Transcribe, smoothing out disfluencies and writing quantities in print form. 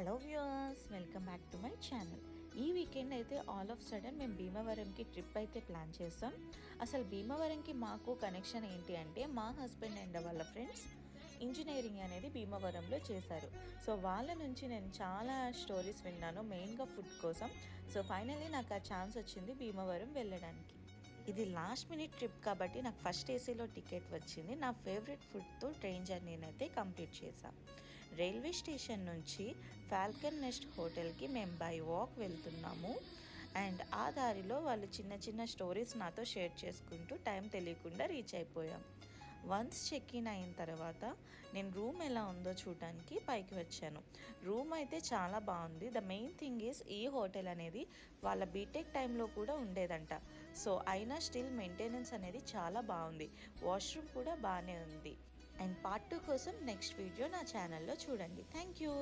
Hello viewers, welcome back to my channel. ఈ weekend అయితే all of sudden మేము భీమవరంకి trip అయితే ప్లాన్ చేసాం. అసలు భీమవరంకి మాకు కనెక్షన్ ఏంటి అంటే, మా హస్బెండ్ అండ్ వాళ్ళ ఫ్రెండ్స్ ఇంజనీరింగ్ అనేది భీమవరంలో చేశారు. సో వాళ్ళ నుంచి నేను చాలా స్టోరీస్ విన్నాను, మెయిన్గా ఫుడ్ కోసం. సో ఫైనల్లీ నాకు ఆ ఛాన్స్ వచ్చింది భీమవరం వెళ్ళడానికి. ఇది లాస్ట్ మినిట్ ట్రిప్ కాబట్టి నాకు ఫస్ట్ ఏసీలో టికెట్ వచ్చింది. నా ఫేవరెట్ ఫుడ్తో ట్రైన్ జర్నీని అయితే కంప్లీట్ చేశాం. రైల్వే స్టేషన్ నుంచి ఫాల్కన్ నెస్ట్ హోటల్కి మేము బై వాక్ వెళ్తున్నాము. అండ్ ఆ దారిలో వాళ్ళు చిన్న చిన్న స్టోరీస్ నాతో షేర్ చేసుకుంటూ టైం తెలియకుండా రీచ్ అయిపోయాం. వన్స్ చెక్ ఇన్ అయిన తర్వాత నేను రూమ్ ఎలా ఉందో చూడడానికి పైకి వచ్చాను. రూమ్ అయితే చాలా బాగుంది. ద మెయిన్ థింగ్ ఈస్, ఈ హోటల్ అనేది వాళ్ళ బీటెక్ టైంలో కూడా ఉండేదంట. సో అయినా స్టిల్ మెయింటెనెన్స్ అనేది చాలా బాగుంది. వాష్రూమ్ కూడా బాగానే ఉంది. అండ్ పార్ట్ 2 కోసం నెక్స్ట్ వీడియో నా ఛానల్లో చూడండి. Thank you.